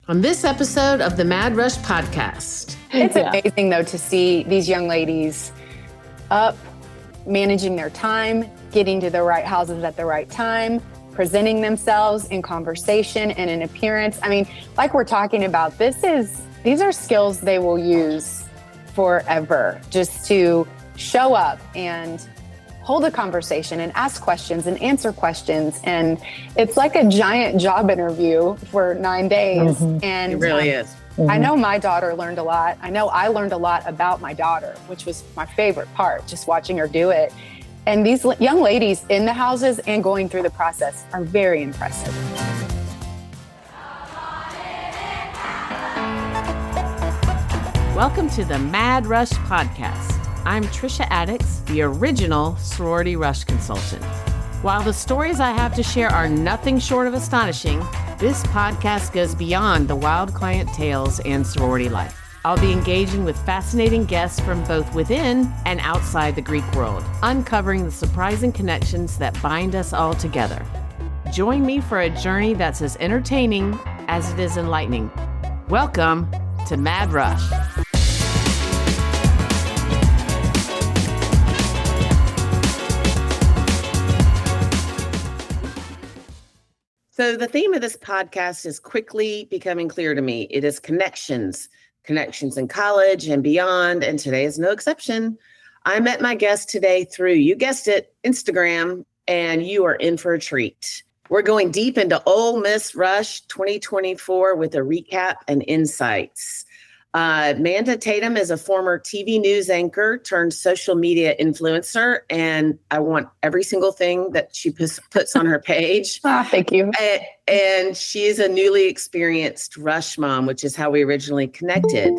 on this episode of the Mad Rush podcast. It's amazing, though, to see these young ladies up, managing their time, getting to the right houses at the right time, presenting themselves in conversation and in appearance. I mean, like we're talking about, these are skills they will use forever, just to show up and hold a conversation and ask questions and answer questions. And it's like a giant job interview for 9 days. Mm-hmm. And it really is. Mm-hmm. I know my daughter learned a lot. I know I learned a lot about my daughter, which was my favorite part, just watching her do it. And these young ladies in the houses and going through the process are very impressive. Welcome to the Mad Rush podcast. I'm Trisha Addix, the original sorority rush consultant. While the stories I have to share are nothing short of astonishing, this podcast goes beyond the wild client tales and sorority life. I'll be engaging with fascinating guests from both within and outside the Greek world, uncovering the surprising connections that bind us all together. Join me for a journey that's as entertaining as it is enlightening. Welcome to Mad Rush. So the theme of this podcast is quickly becoming clear to me. It is connections in college and beyond, and today is no exception. I met my guest today through, you guessed it, Instagram, and you are in for a treat. We're going deep into Ole Miss Rush 2024 with a recap and insights. Amanda Tatom is a former TV news anchor turned social media influencer, and I want every single thing that she puts on her page. Thank you. And she's a newly experienced Rush mom, which is how we originally connected.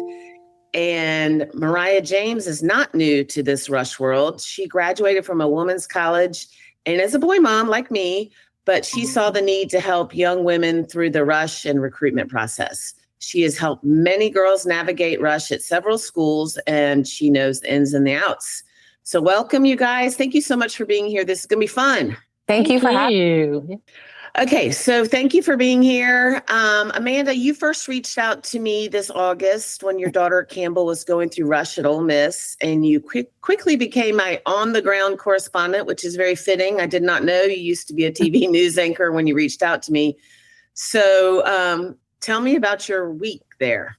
And Moira James is not new to this Rush world. She graduated from a women's college and is a boy mom like me, but she saw the need to help young women through the Rush and recruitment process. She has helped many girls navigate Rush at several schools, and she knows the ins and the outs. So welcome, you guys. Thank you so much for being here. This is going to be fun. Thank you for having me. Okay, so thank you for being here. Amanda, you first reached out to me this August when your daughter Campbell was going through Rush at Ole Miss, and you quickly became my on-the-ground correspondent, which is very fitting. I did not know you used to be a TV news anchor when you reached out to me. So tell me about your week there.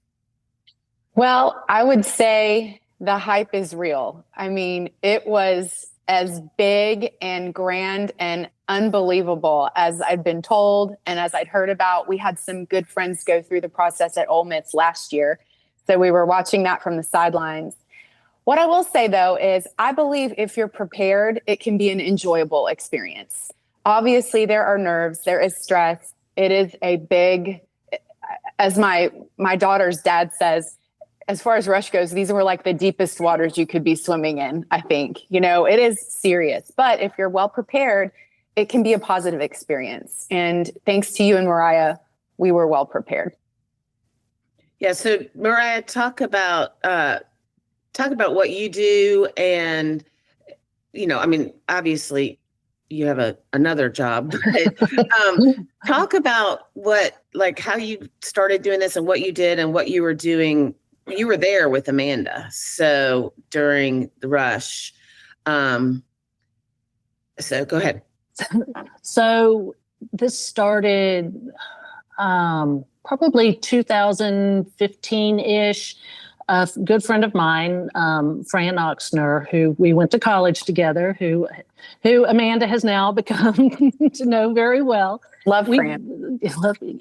Well, I would say the hype is real. I mean, it was as big and grand and unbelievable as I'd been told and as I'd heard about. We had some good friends go through the process at Ole Miss last year, so we were watching that from the sidelines. What I will say, though, is I believe if you're prepared, it can be an enjoyable experience. Obviously, there are nerves, there is stress. It is a big, as my daughter's dad says, as far as Rush goes, these were like the deepest waters you could be swimming in, I think. You know, it is serious. But if you're well prepared, it can be a positive experience. And thanks to you and Moira, we were well prepared. Yeah. So Moira, talk about what you do. And, you know, I mean, obviously you have another job, but talk about how you started doing this and what you did and what you were doing. You were there with Amanda. So during the Rush. So go ahead. So this started probably 2015-ish. A good friend of mine, Fran Oxner, who we went to college together, who Amanda has now become to know very well. Love Fran.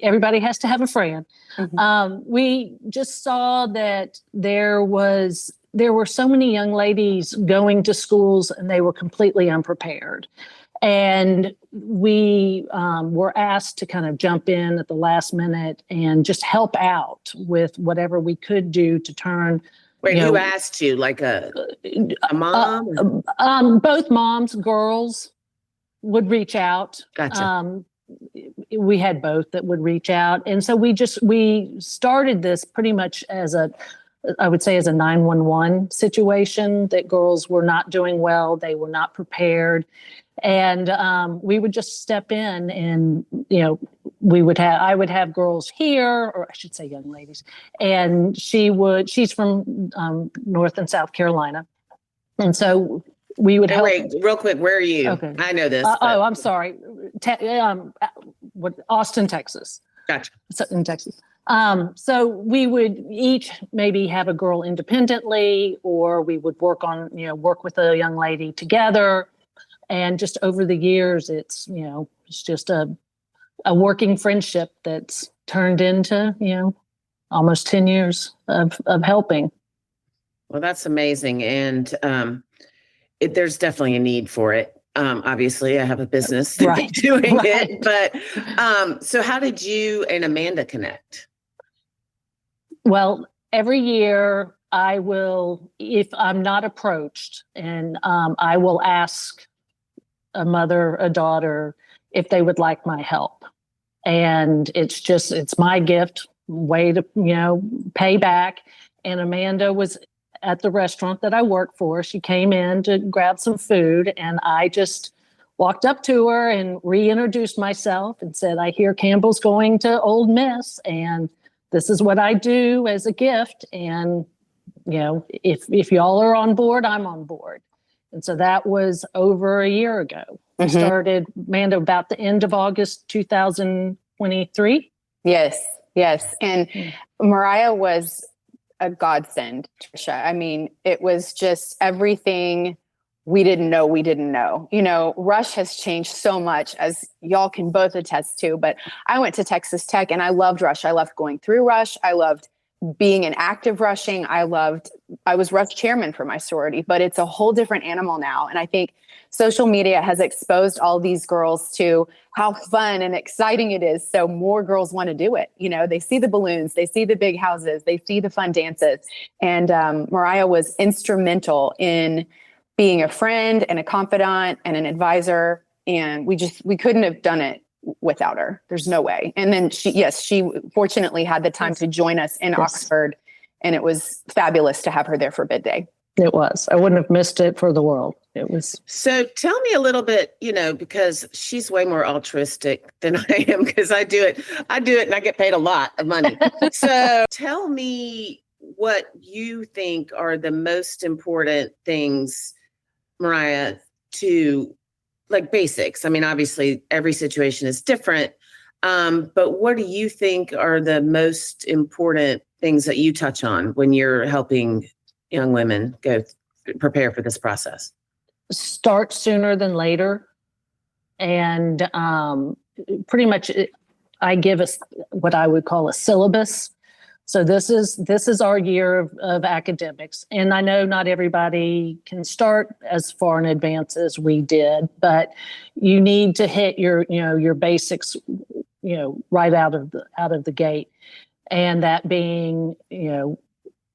Everybody has to have a Fran. Mm-hmm. We just saw that there were so many young ladies going to schools and they were completely unprepared. And we were asked to kind of jump in at the last minute and just help out with whatever we could do to turn. Wait, who asked you? Like a mom? Both moms, girls would reach out. Gotcha. We had both that would reach out. And so we started this pretty much as a 911 situation, that girls were not doing well. They were not prepared. And we would just step in and, I would have girls here, or I should say young ladies. And she's from North and South Carolina. And so we would help. Wait, real quick, where are you? Okay. I know this. I'm sorry. Austin, Texas. Gotcha. In Texas. So we would each maybe have a girl independently, or we would work with a young lady together. And just over the years, it's just a working friendship that's turned into, almost 10 years of helping. Well, that's amazing. And there's definitely a need for it. Obviously, I have a business right. doing it. But so how did you and Amanda connect? Well, every year I will, if I'm not approached, and I will ask a mother, a daughter, if they would like my help. And it's my gift, way to, pay back. And Amanda was at the restaurant that I work for. She came in to grab some food, and I just walked up to her and reintroduced myself and said, I hear Campbell's going to Ole Miss, and this is what I do as a gift. And, if y'all are on board, I'm on board. And so that was over a year ago. We started, Amanda, about the end of August 2023. Yes. And Moira was a godsend, Trisha. I mean, it was just everything we didn't know. Rush has changed so much, as y'all can both attest to, but I went to Texas Tech and I loved Rush. I loved going through Rush. I loved being an active rushing. I was Rush chairman for my sorority, but it's a whole different animal now. And I think social media has exposed all these girls to how fun and exciting it is. So more girls want to do it. They see the balloons, they see the big houses, they see the fun dances. And Moira was instrumental in being a friend and a confidant and an advisor. And we couldn't have done it without her. There's no way. And then she fortunately had the time to join us in Oxford, and it was fabulous to have her there for bid day. It was. I wouldn't have missed it for the world. It was. So tell me a little bit, because she's way more altruistic than I am, because I do it and I get paid a lot of money. So tell me what you think are the most important things, Moira, to like basics. I mean, obviously every situation is different. But what do you think are the most important things that you touch on when you're helping young women prepare for this process? Start sooner than later. And pretty much I give us what I would call a syllabus. So this is our year of academics. And I know not everybody can start as far in advance as we did, but you need to hit your basics, right out of the gate. And that being,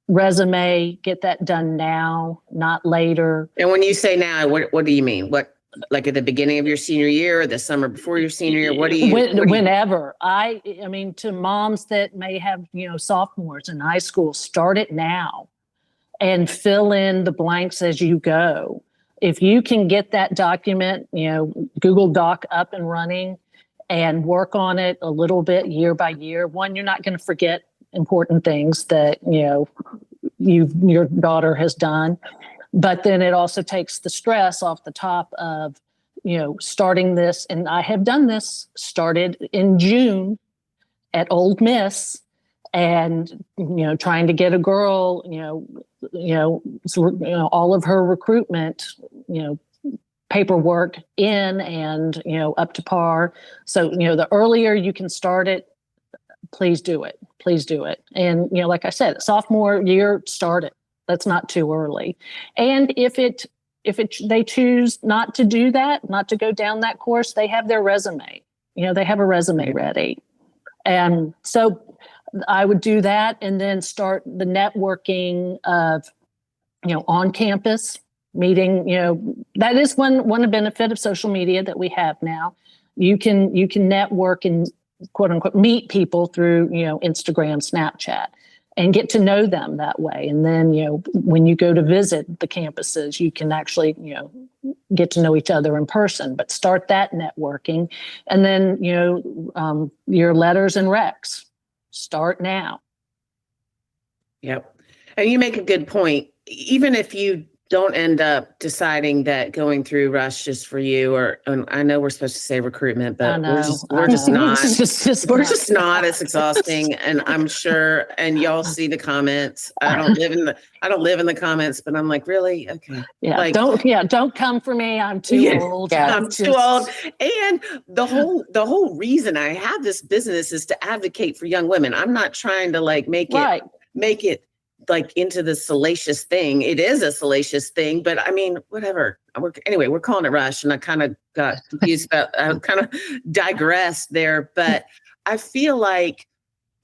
resume, get that done now, not later. And when you say now, what do you mean? What, like at the beginning of your senior year or the summer before your senior year? Whenever. I mean, to moms that may have, sophomores in high school, start it now and fill in the blanks as you go. If you can get that document, Google Doc up and running and work on it a little bit year by year, one, you're not going to forget important things that, your daughter has done. But then it also takes the stress off the top of, starting this. And I have done this, started in June at Ole Miss, and, trying to get a girl, all of her recruitment, paperwork in and, up to par. So, the earlier you can start it, please do it. And, like I said, sophomore year, start it. That's not too early. And if they choose not to do that, not to go down that course, they have their resume. They have a resume ready. And so I would do that and then start the networking of, on campus meeting. That is one benefit of social media that we have now. You can network and quote unquote meet people through, Instagram, Snapchat. and get to know them that way. And then, when you go to visit the campuses, you can actually, get to know each other in person, but start that networking. And then, your letters and recs start now. Yep. And you make a good point. Even if you don't end up deciding that going through Rush is for you, and I know we're supposed to say recruitment, but we're just not. We're just not. It's exhausting, and I'm sure. And y'all see the comments. I don't live in the comments, but I'm like, really? Okay. Yeah. Don't come for me. I'm too old. Yeah, I'm too old. And the whole reason I have this business is to advocate for young women. I'm not trying to make it like into the salacious thing. It is a salacious thing, but I mean, whatever. We're calling it Rush, and I kind of got confused I kind of digressed there, but I feel like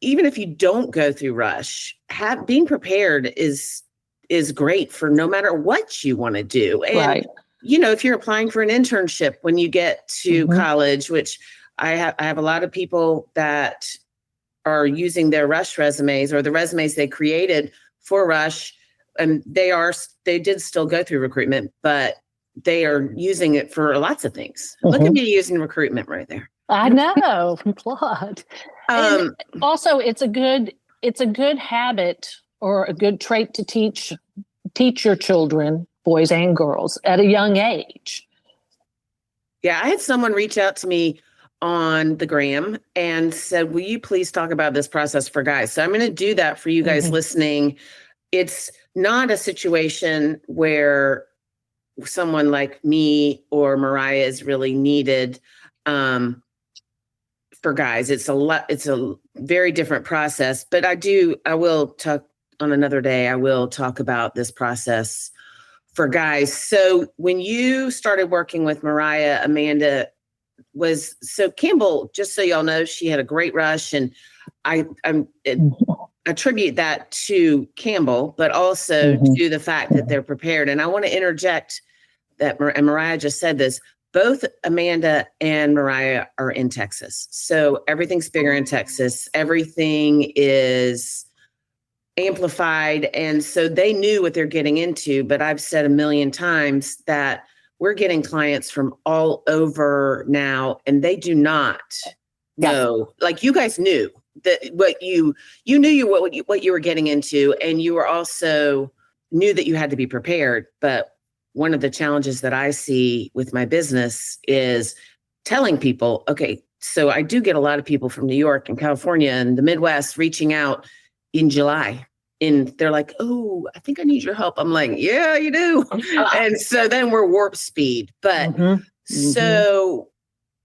even if you don't go through Rush, being prepared is great for no matter what you want to do. And, if you're applying for an internship when you get to college, which I have a lot of people that are using their Rush resumes or the resumes they created for Rush, and they did still go through recruitment, but they are using it for lots of things. Look at me using recruitment right there. I know, Claude. Also, it's a good habit or a good trait to teach your children, boys and girls, at a young age. Yeah, I had someone reach out to me on the gram and said, will you please talk about this process for guys? So I'm going to do that for you guys listening. It's not a situation where someone like me or Mariah is really needed for guys. It's a very different process, but I will talk on another day. I will talk about this process for guys. So when you started working with Mariah, Amanda, Campbell, just so y'all know, she had a great Rush, and I attribute that to Campbell, but also to the fact that they're prepared. And I want to interject that, and Mariah just said this, both Amanda and Mariah are in Texas. So everything's bigger in Texas. Everything is amplified. And so they knew what they're getting into, but I've said a million times that we're getting clients from all over now, and they do not know. Like, you guys knew that what you knew what you were getting into, and you were also knew that you had to be prepared. But one of the challenges that I see with my business is telling people, okay, so I do get a lot of people from New York and California and the Midwest reaching out in July. And they're like, oh, I think I need your help. I'm like, yeah, you do. And so then we're warp speed. But so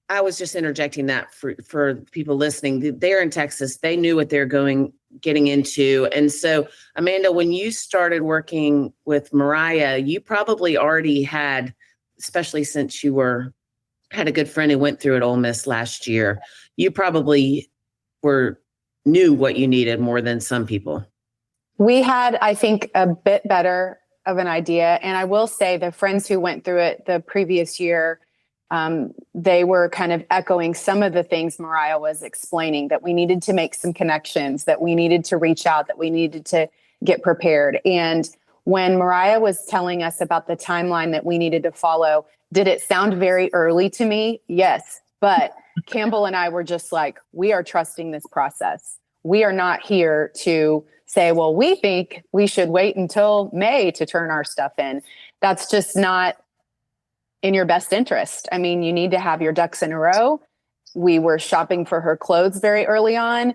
I was just interjecting that for people listening. They're in Texas. They knew what they're getting into. And so, Amanda, when you started working with Mariah, you probably already had, especially since you had a good friend who went through at Ole Miss last year, you probably knew what you needed more than some people. We had, I think, a bit better of an idea. And I will say the friends who went through it the previous year, they were kind of echoing some of the things Mariah was explaining, that we needed to make some connections, that we needed to reach out, that we needed to get prepared. And when Mariah was telling us about the timeline that we needed to follow, did it sound very early to me? Yes. But Campbell and I were just like, we are trusting this process. We are not here to say, well, we think we should wait until May to turn our stuff in. That's just not in your best interest. I mean, you need to have your ducks in a row. We were shopping for her clothes very early on.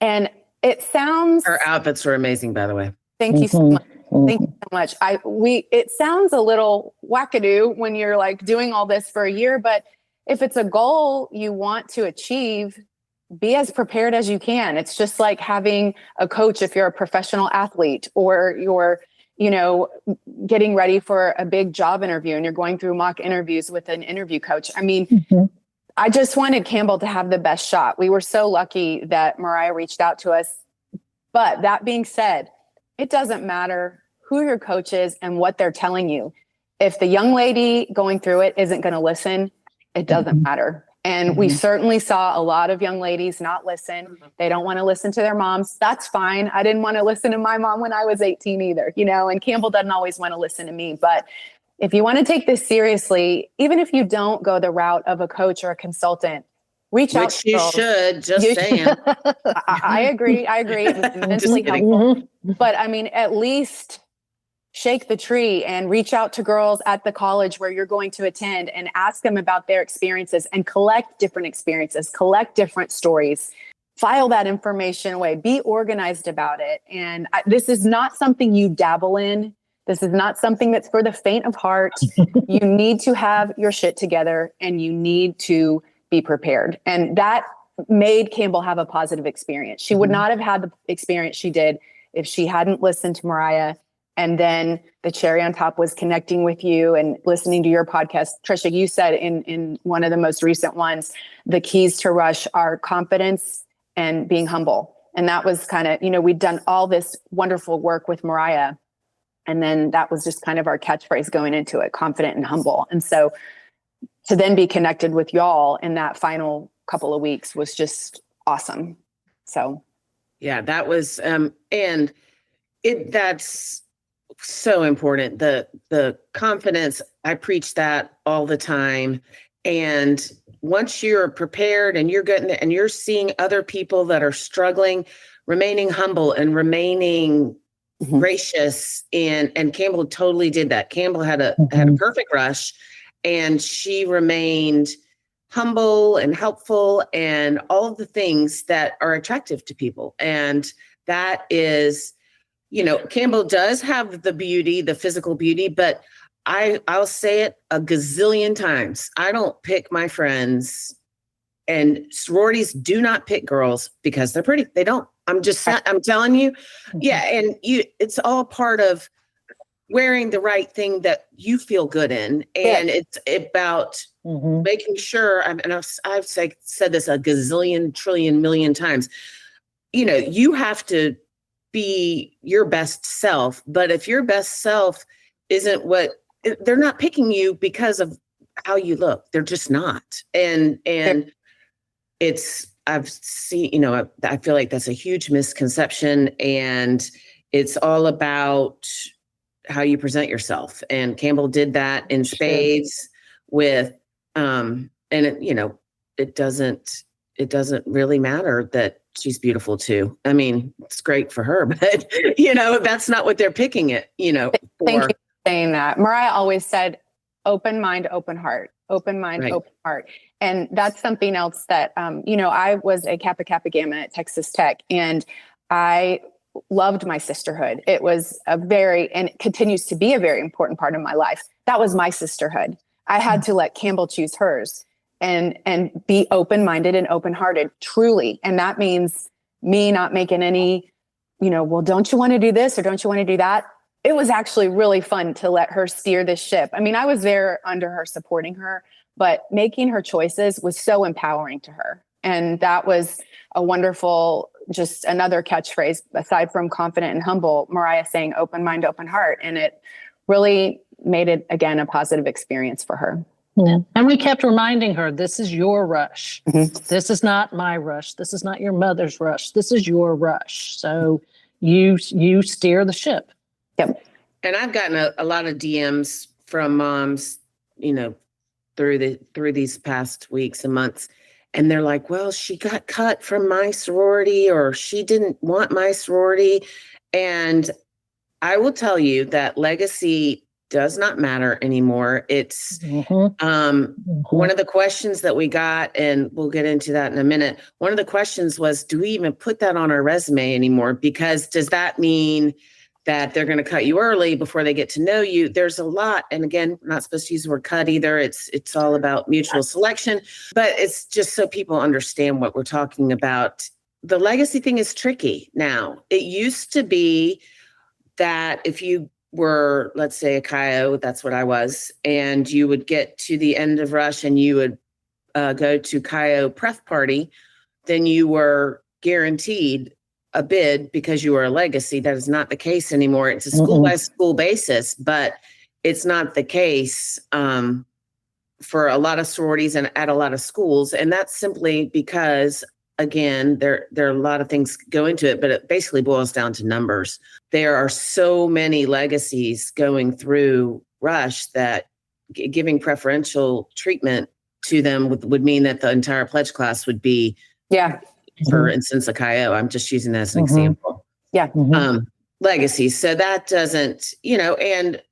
And it sounds... Her outfits were amazing, by the way. Thank you so much. Thank you so much. It sounds a little wackadoo when you're like doing all this for a year, but if it's a goal you want to achieve, be as prepared as you can. It's just like having a coach if you're a professional athlete, or you're, getting ready for a big job interview and you're going through mock interviews with an interview coach. I mean, I just wanted Campbell to have the best shot. We were so lucky that Mariah reached out to us. But that being said, it doesn't matter who your coach is and what they're telling you. If the young lady going through it isn't going to listen, it doesn't matter. And we certainly saw a lot of young ladies not listen. They don't want to listen to their moms. That's fine. I didn't want to listen to my mom when I was 18 either, and Campbell doesn't always want to listen to me. But if you want to take this seriously, even if you don't go the route of a coach or a consultant, reach out to girls. Should, just saying. I agree. It's immensely helpful. But I mean, at least shake the tree and reach out to girls at the college where you're going to attend and ask them about their experiences and collect different experiences, collect different stories, file that information away, be organized about it. And this is not something you dabble in. This is not something that's for the faint of heart. You need to have your shit together and you need to be prepared. And that made Campbell have a positive experience. She would not have had the experience she did if she hadn't listened to Moira. And then the cherry on top was connecting with you and listening to your podcast. Trisha, you said in one of the most recent ones, the keys to Rush are confidence and being humble. And that was kind of, we'd done all this wonderful work with Moira. And then that was just kind of our catchphrase going into it, confident and humble. And so to then be connected with y'all in that final couple of weeks was just awesome. So. Yeah, that was, that's so important. The confidence, I preach that all the time. And once you're prepared and you're getting and you're seeing other people that are struggling, remaining humble and remaining gracious. And Campbell totally did that. Campbell had a perfect rush, and she remained humble and helpful and all of the things that are attractive to people. And that is, Campbell does have the beauty, the physical beauty, but I'll say it a gazillion times. I don't pick my friends, and sororities do not pick girls because they're pretty. They don't. I'm telling you. Yeah. And it's all part of wearing the right thing that you feel good in. And it's about making sure, and I've said this a gazillion, trillion, million times, you have to be your best self. But if your best self isn't they're not picking you because of how you look. They're just not. And I've seen, I feel like that's a huge misconception, and it's all about how you present yourself. And Campbell did that in spades with, and it doesn't really matter that she's beautiful too. I mean, it's great for her, but that's not what they're picking it, for. Thank you for saying that. Moira always said, open mind, open heart, open mind, right. Open heart. And that's something else that, I was a Kappa Kappa Gamma at Texas Tech, and I loved my sisterhood. It was and it continues to be a very important part of my life. That was my sisterhood. I had to let Campbell choose hers and be open-minded and open-hearted, truly. And that means me not making any, well, don't you want to do this or don't you want to do that? It was actually really fun to let her steer this ship. I mean, I was there under her, supporting her, but making her choices was so empowering to her. And that was a wonderful, just another catchphrase, aside from confident and humble, Moira saying open mind, open heart. And it really made it, again, a positive experience for her. Yeah. And we kept reminding her, this is your rush. This is not my rush. This is not your mother's rush. This is your rush. So you steer the ship. Yep. And I've gotten a lot of DMs from moms, through these past weeks and months. And they're like, well, she got cut from my sorority, or she didn't want my sorority. And I will tell you that legacy does not matter anymore. It's one of the questions that we got, and we'll get into that in a minute. One of the questions was, do we even put that on our resume anymore? Because does that mean that they're going to cut you early before they get to know you? There's a lot. And again, we're not supposed to use the word cut either. It's all about mutual selection, but it's just so people understand what we're talking about. The legacy thing is tricky now. It used to be that if you were, let's say, a Chi-O, that's what I was, and you would get to the end of Rush and you would go to Chi-O pref party, then you were guaranteed a bid because you were a legacy. That is not the case anymore. It's a school by school basis, but it's not the case for a lot of sororities and at a lot of schools. And that's simply because, again, there are a lot of things go into it, but it basically boils down to numbers. There are so many legacies going through Rush that giving preferential treatment to them would mean that the entire pledge class would be, for instance, a Chi-O. I'm just using that as an example. Legacies. So that doesn't, and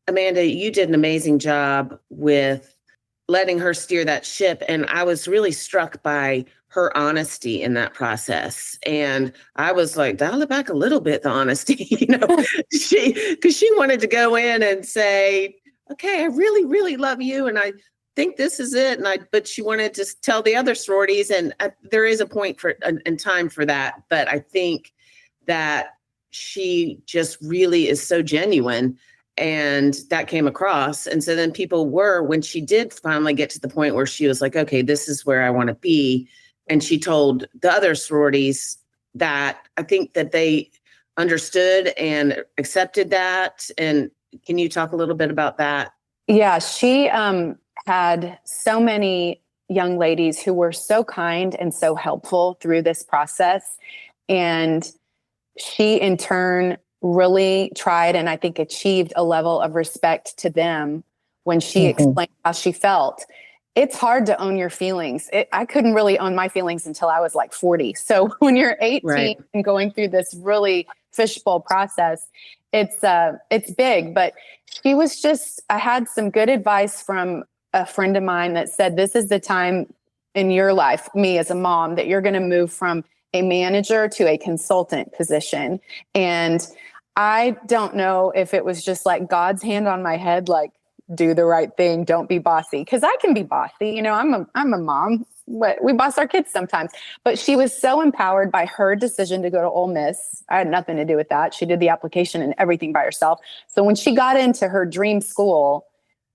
Amanda, you did an amazing job with letting her steer that ship. And I was really struck by her honesty in that process. And I was like, dial it back a little bit, the honesty, because she wanted to go in and say, okay, I really, really love you. And I think this is it. But she wanted to tell the other sororities, and there is a point and time for that. But I think that she just really is so genuine, and that came across. And so then people when she did finally get to the point where she was like, okay, this is where I want to be. And she told the other sororities that I think that they understood and accepted that. And can you talk a little bit about that? Yeah, she had so many young ladies who were so kind and so helpful through this process. And she in turn really tried and I think achieved a level of respect to them when she explained how she felt. It's hard to own your feelings. I couldn't really own my feelings until I was like 40. So when you're 18 and going through this really fishbowl process, it's big. But she was I had some good advice from a friend of mine that said, this is the time in your life, me as a mom, that you're going to move from a manager to a consultant position. And I don't know if it was just like God's hand on my head, like, do the right thing, don't be bossy. Because I can be bossy. I'm a mom. We boss our kids sometimes. But she was so empowered by her decision to go to Ole Miss. I had nothing to do with that. She did the application and everything by herself. So when she got into her dream school,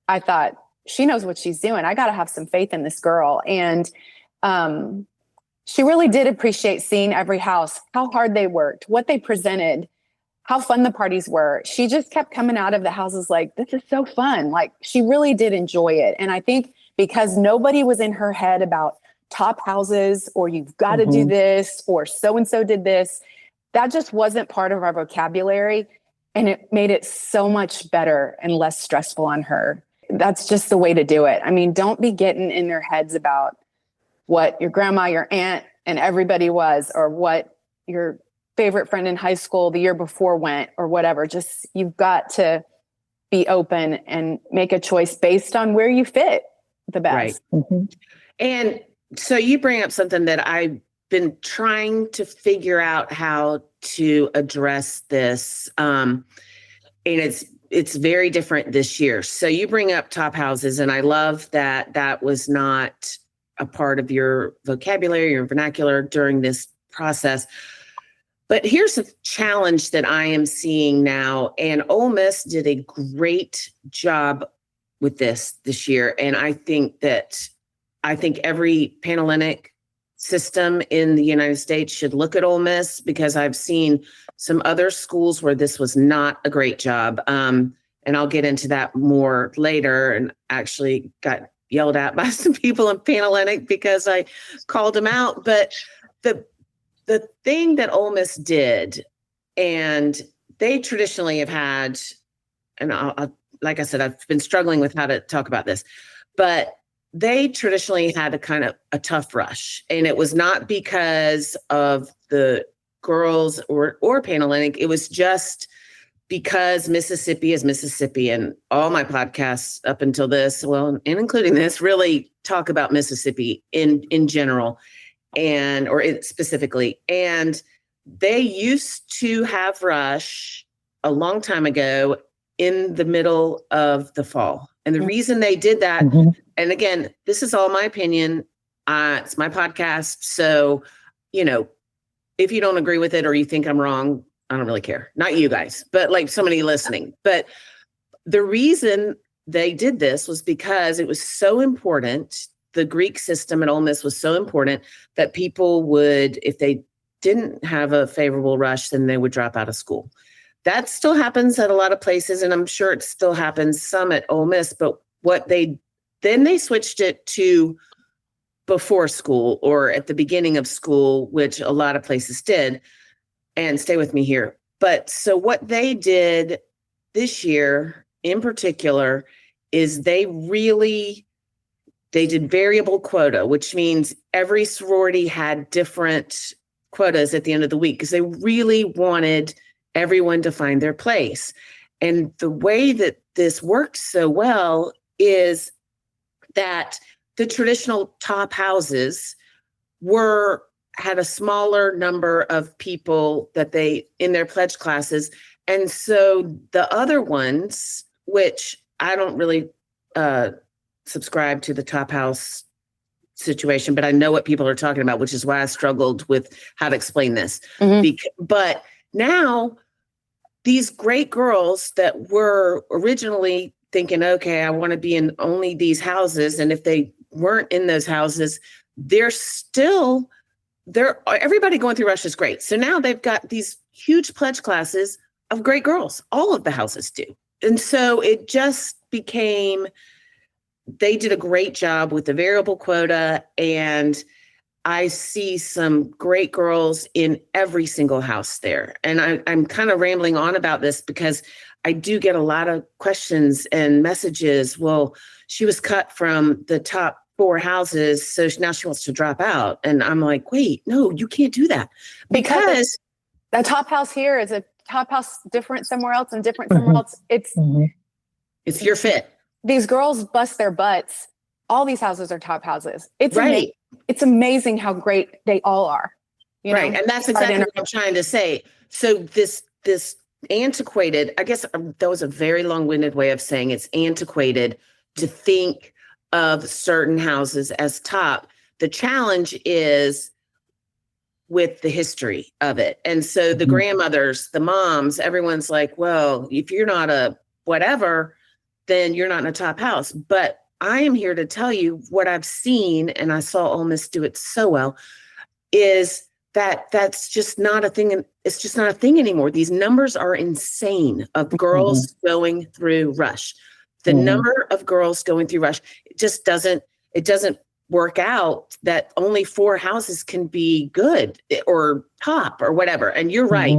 I thought, she knows what she's doing. I got to have some faith in this girl. And she really did appreciate seeing every house, how hard they worked, what they presented, how fun the parties were. She just kept coming out of the houses like, this is so fun. Like, she really did enjoy it. And I think because nobody was in her head about top houses or you've got to do this or so-and-so did this, that just wasn't part of our vocabulary. And it made it so much better and less stressful on her. That's just the way to do it. I mean, don't be getting in their heads about what your grandma, your aunt, and everybody was, or what your favorite friend in high school the year before went, or whatever. Just, you've got to be open and make a choice based on where you fit the best. Right. And so you bring up something that I've been trying to figure out how to address this. And it's very different this year. So you bring up top houses, and I love that that was not a part of your vocabulary, your vernacular during this process. But here's a challenge that I am seeing now, and Ole Miss did a great job with this year. And I think every Panhellenic system in the United States should look at Ole Miss, because I've seen some other schools where this was not a great job. And I'll get into that more later, and actually got yelled at by some people in Panhellenic because I called them out. But the thing that Ole Miss did, and they traditionally have had, and like I said, I've been struggling with how to talk about this, but they traditionally had a tough rush. And it was not because of the girls or Panhellenic. It was just because Mississippi is Mississippi. And all my podcasts up until this, well, and including this, really talk about Mississippi in general. Specifically. And they used to have rush a long time ago in the middle of the fall. And the reason they did that, and again, this is all my opinion. It's my podcast. So, if you don't agree with it or you think I'm wrong, I don't really care. Not you guys, but like somebody listening. But the reason they did this was because it was so important. The Greek system at Ole Miss was so important that people would, if they didn't have a favorable rush, then they would drop out of school. That still happens at a lot of places, and I'm sure it still happens some at Ole Miss. But what they Then they switched it to before school or at the beginning of school, which a lot of places did. And stay with me here. But so what they did this year in particular is they did variable quota, which means every sorority had different quotas at the end of the week because they really wanted everyone to find their place. And the way that this worked so well is that the traditional top houses had a smaller number of people that they in their pledge classes. And so the other ones, which I don't really subscribe to the top house situation, but I know what people are talking about, which is why I struggled with how to explain this. But now these great girls that were originally thinking, okay, I want to be in only these houses. And if they weren't in those houses, everybody going through Rush is great. So now they've got these huge pledge classes of great girls. All of the houses do. And so it just became, they did a great job with the variable quota. And I see some great girls in every single house there. And I'm kind of rambling on about this because I do get a lot of questions and messages. Well, she was cut from the top 4 houses, so now she wants to drop out. And I'm like, wait, no, you can't do that. Because the top house here is a top house different somewhere else and different somewhere else. It's your fit. These girls bust their butts. All these houses are top houses. It's right. It's amazing how great they all are. Right. And that's exactly what I'm trying to say. So this antiquated, I guess that was a very long-winded way of saying it's antiquated to think of certain houses as top. The challenge is with the history of it. And so the grandmothers, the moms, everyone's like, well, if you're not a whatever, then you're not in a top house. But I am here to tell you what I've seen, and I saw Ole Miss do it so well, is that's just not a thing. It's just not a thing anymore. These numbers are insane of girls going through Rush. The number of girls going through Rush, it doesn't work out that only 4 houses can be good or top or whatever. And you're right.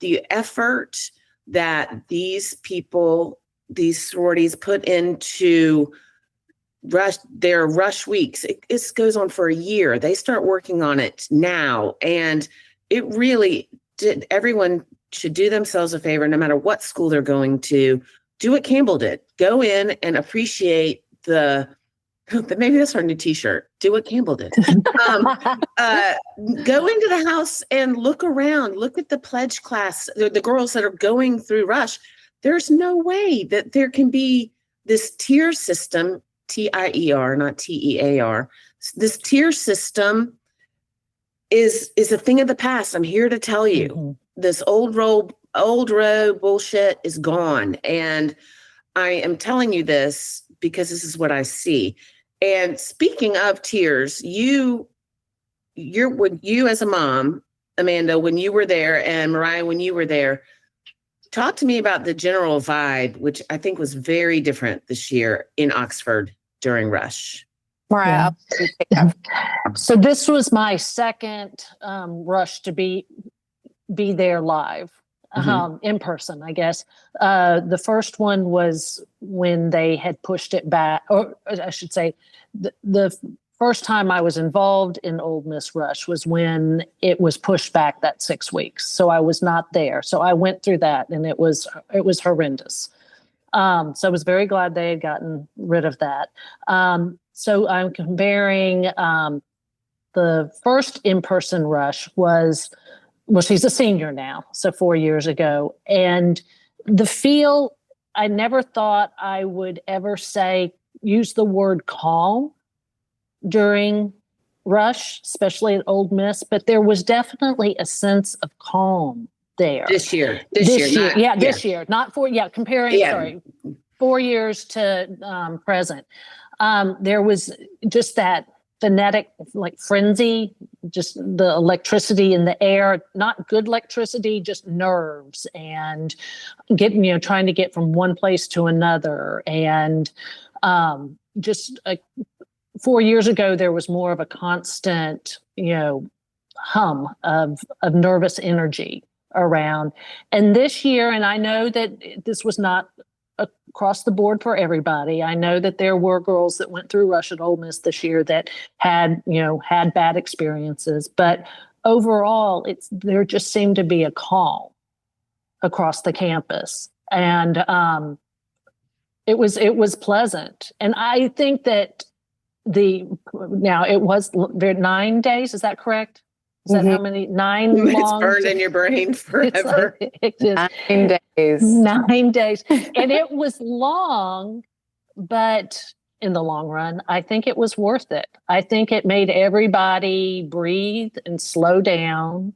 The effort that these people, these sororities put into their Rush weeks, it goes on for a year. They start working on it now. And it really did. Everyone should do themselves a favor, no matter what school they're going to. Do what Campbell did. Go in and appreciate maybe that's our new t-shirt. Do what Campbell did. Go into the house and look around. Look at the pledge class, the girls that are going through Rush. There's no way that there can be this tier system, TIER, not TEAR. This tier system is a thing of the past. I'm here to tell you, this old road bullshit is gone. And I am telling you this because this is what I see. And speaking of tiers, you as a mom, Amanda, when you were there, and Mariah, when you were there, talk to me about the general vibe, which I think was very different this year in Oxford during Rush. Mariah. Yeah. So this was my second Rush to be there live. In person, I guess. The first one was when they had pushed it back, or I should say, the first time I was involved in Ole Miss Rush was when it was pushed back that 6 weeks. So I was not there. So I went through that, and it was horrendous. So I was very glad they had gotten rid of that. So I'm comparing the first in-person Rush was. Well, she's a senior now, so 4 years ago. And the feel, I never thought I would ever use the word calm during Rush, especially at Ole Miss, but there was definitely a sense of calm there. This year. This year. Not 4, comparing, 4 years to present. There was just that phonetic, like frenzy, just the electricity in the air, not good electricity, just nerves and trying to get from one place to another. And just 4 years ago, there was more of a constant, hum of nervous energy around. And this year, and I know that this was not across the board for everybody. I know that there were girls that went through Rush at Ole Miss this year that had bad experiences, but overall, there just seemed to be a calm across the campus, and it was pleasant. And I think that now it was 9 days. Is that correct? Is that how many? 9 It's long burned in your brain forever. It is 9 days. 9 days. And it was long, but in the long run, I think it was worth it. I think it made everybody breathe and slow down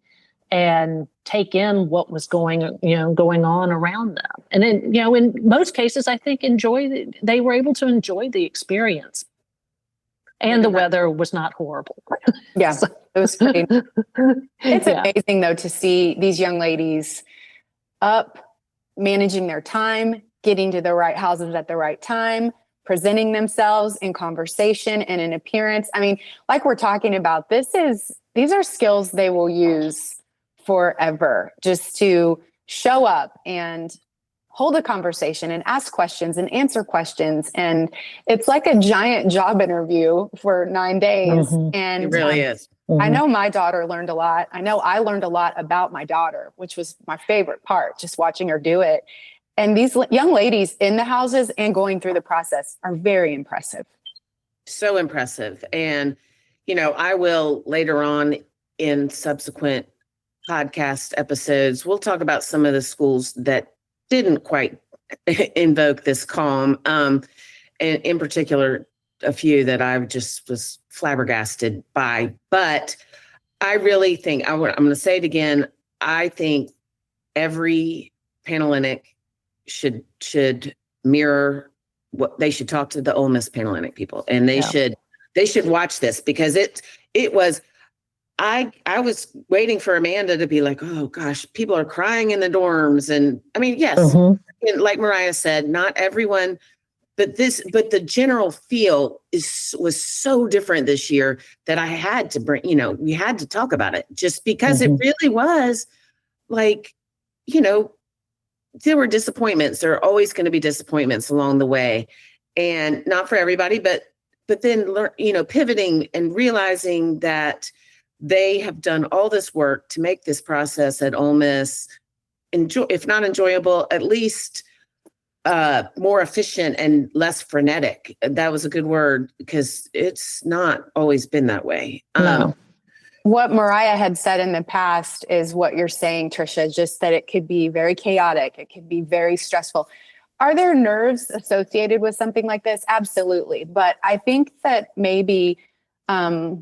and take in what was going on around them. And then, in most cases, I think they were able to enjoy the experience. And the weather was not horrible. Yeah, it was pretty. It's amazing, though, to see these young ladies up, managing their time, getting to the right houses at the right time, presenting themselves in conversation and in appearance. I mean, like we're talking about, these are skills they will use forever, just to show up and hold a conversation and ask questions and answer questions. And it's like a giant job interview for 9 days. Mm-hmm. And It really is. Mm-hmm. I know my daughter learned a lot. I know I learned a lot about my daughter, which was my favorite part, just watching her do it. And these young ladies in the houses and going through the process are very impressive. So impressive. And, I will later on in subsequent podcast episodes, we'll talk about some of the schools that didn't quite invoke this calm. And in particular, a few that I just was flabbergasted by. But I really think, I'm going to say it again, I think every Panhellenic should mirror what they should talk to the Ole Miss Panhellenic people. And they should watch this, because it was, I was waiting for Amanda to be like, oh gosh, people are crying in the dorms. And I mean, yes, and like Mariah said, not everyone, but the general feel was so different this year that I had to bring, we had to talk about it, just because it really was like, there were disappointments. There are always going to be disappointments along the way, and not for everybody, but then pivoting and realizing that they have done all this work to make this process at Ole Miss if not enjoyable, at least more efficient and less frenetic. That was a good word, because it's not always been that way. No. What Mariah had said in the past is what you're saying, Trisha, just that it could be very chaotic. It could be very stressful. Are there nerves associated with something like this? Absolutely. But I think that maybe I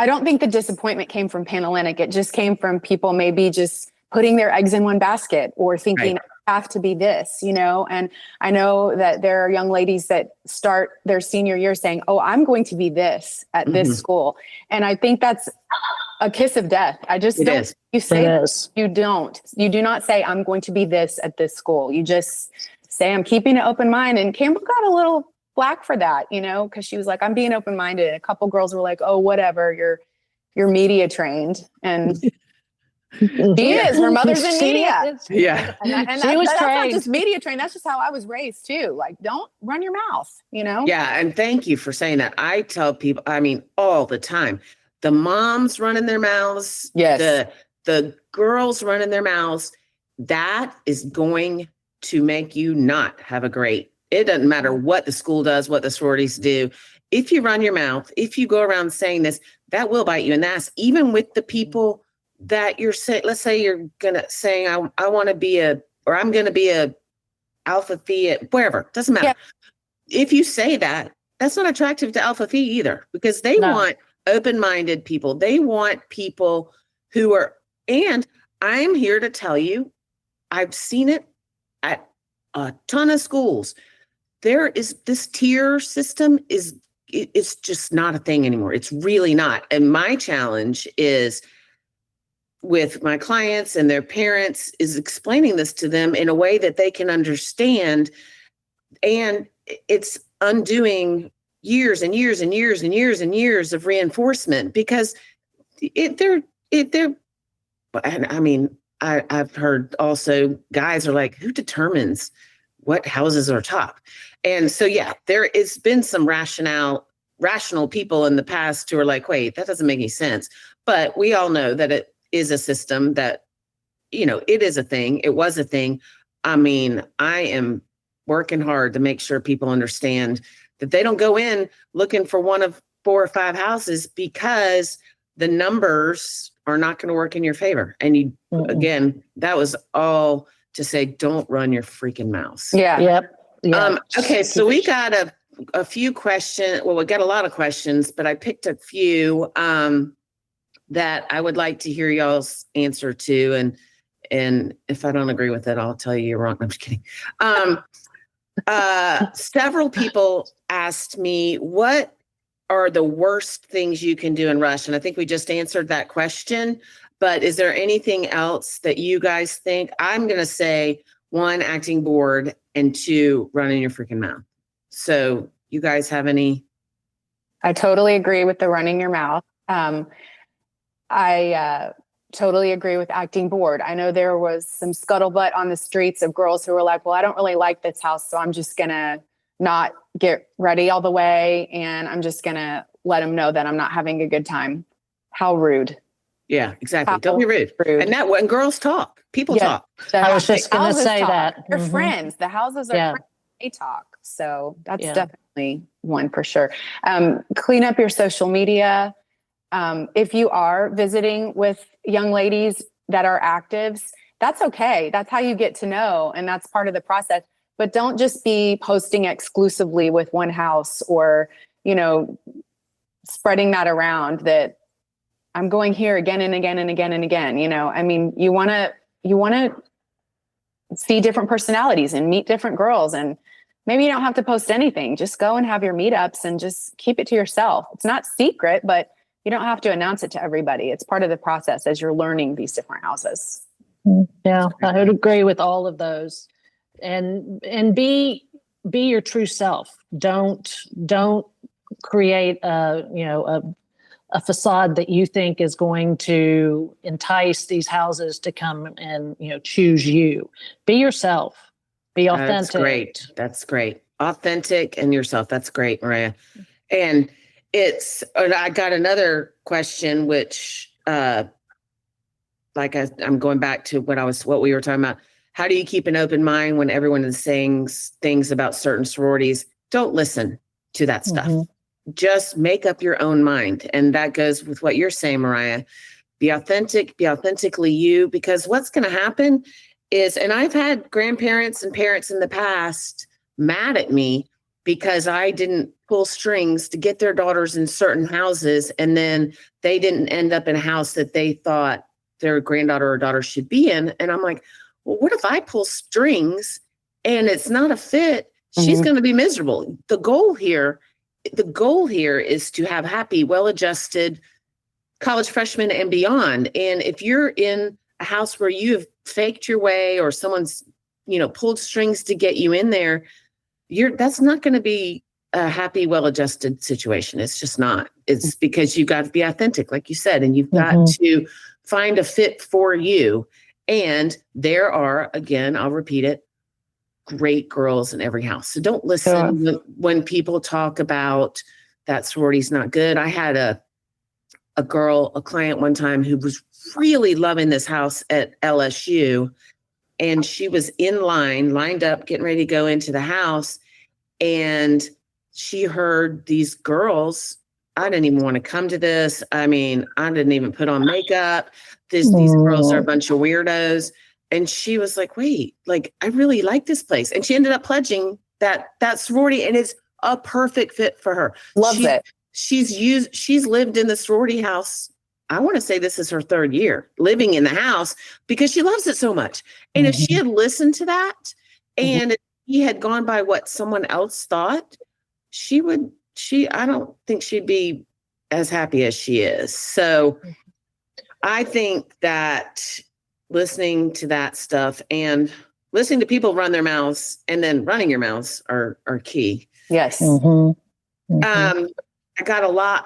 don't think the disappointment came from Panhellenic. It just came from people maybe just putting their eggs in one basket, or thinking, I have to be this, and I know that there are young ladies that start their senior year saying, oh, I'm going to be this at this school. And I think that's a kiss of death. You do not say, I'm going to be this at this school. You just say, I'm keeping an open mind. And Campbell got a little flack for that, because she was like, I'm being open-minded. And a couple girls were like, oh, whatever, you're media trained. And she is. Her mother's in media. Yeah. And that's not just media trained. That's just how I was raised too. Like, don't run your mouth, Yeah. And thank you for saying that. I tell people, all the time, the moms running their mouths, yes, the girls running their mouths, that is going to make you not have a great, it doesn't matter what the school does, what the sororities do. If you run your mouth, if you go around saying this, that will bite you in the ass, even with the people that you're saying. Let's say you're saying, I want to be I'm going to be a Alpha Phi at wherever, doesn't matter. Yeah. If you say that, that's not attractive to Alpha Phi either, because they want open-minded people. They want people who are, and I'm here to tell you, I've seen it at a ton of schools. There is this tier system it's just not a thing anymore. It's really not. And my challenge is with my clients and their parents is explaining this to them in a way that they can understand And it's undoing years and years and years and years and years of reinforcement because I mean, I've heard also guys are like, who determines what houses are top? And so, yeah, there has been some rational people in the past who are like, wait, that doesn't make any sense. But we all know that it is a system that, it is a thing. It was a thing. I mean, I am working hard to make sure people understand that they don't go in looking for one of 4 or 5 houses because the numbers are not going to work in your favor. And again, that was all to say, don't run your freaking mouth. Yeah. Yep. Okay. So we got a few questions. Well, we got a lot of questions, but I picked a few that I would like to hear y'all's answer to. And if I don't agree with it, I'll tell you you're wrong. I'm just kidding. Several people asked me, what are the worst things you can do in Rush? And I think we just answered that question, but is there anything else that you guys think? I'm going to say 1, acting bored, and 2, running your freaking mouth. So you guys have any? I totally agree with the running your mouth. I totally agree with acting bored. I know there was some scuttlebutt on the streets of girls who were like, well, I don't really like this house, so I'm just going to not get ready all the way. And I'm just going to let them know that I'm not having a good time. How rude. Yeah, exactly. Don't be rude. And that when girls talk, people talk. I was just going to say talk. that. They're friends. The houses are friends. They talk. So that's definitely one for sure. Clean up your social media. If you are visiting with young ladies that are actives, that's okay. That's how you get to know. And that's part of the process. But don't just be posting exclusively with one house or, spreading that around that I'm going here again and again and again and again. I mean, you want to see different personalities and meet different girls. And maybe you don't have to post anything. Just go and have your meetups and just keep it to yourself. It's not secret, but you don't have to announce it to everybody. It's part of the process as you're learning these different houses. Yeah, I would agree with all of those. And be your true self. Don't create a facade that you think is going to entice these houses to come and choose you. Be yourself. Be authentic. That's great. Authentic and yourself. That's great, Moira. And I got another question, which I'm going back to what we were talking about. How do you keep an open mind when everyone is saying things about certain sororities? Don't listen to that stuff. Mm-hmm. Just make up your own mind. And that goes with what you're saying, Moira. Be authentic, be authentically you, because what's going to happen is, and I've had grandparents and parents in the past mad at me because I didn't pull strings to get their daughters in certain houses. And then they didn't end up in a house that they thought their granddaughter or daughter should be in. And I'm like, well, what if I pull strings and it's not a fit? She's going to be miserable. The goal here is to have happy, well-adjusted college freshmen and beyond. And if you're in a house where you've faked your way or someone's, pulled strings to get you in there, that's not going to be a happy, well-adjusted situation. It's just not. It's because you've got to be authentic, like you said, and you've got to find a fit for you. And there are, again, I'll repeat it, great girls in every house. So don't listen when people talk about that sorority's not good. I had a client one time who was really loving this house at LSU. And she was lined up, getting ready to go into the house. And she heard these girls, I didn't even want to come to this. I mean, I didn't even put on makeup. These girls are a bunch of weirdos. And she was like, wait, I really like this place. And she ended up pledging that sorority, and it's a perfect fit for her. Loves it. She's lived in the sorority house. I want to say this is her 3rd year living in the house because she loves it so much. And if she had listened to that and if he had gone by what someone else thought, I don't think she'd be as happy as she is. So I think that listening to that stuff and listening to people run their mouths and then running your mouths are key. Yes. Mm-hmm. Mm-hmm.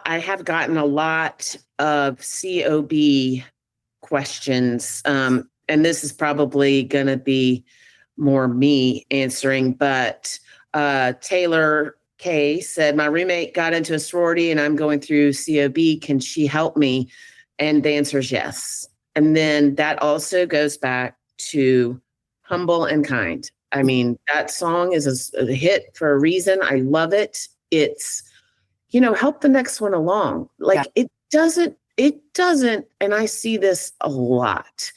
I have gotten a lot of COB questions. And this is probably going to be more me answering, but Taylor K said, my roommate got into a sorority and I'm going through COB. Can she help me? And the answer is yes. And then that also goes back to Humble and Kind. I mean, that song is a hit for a reason. I love it. It's, help the next one along. Like it doesn't, and I see this a lot.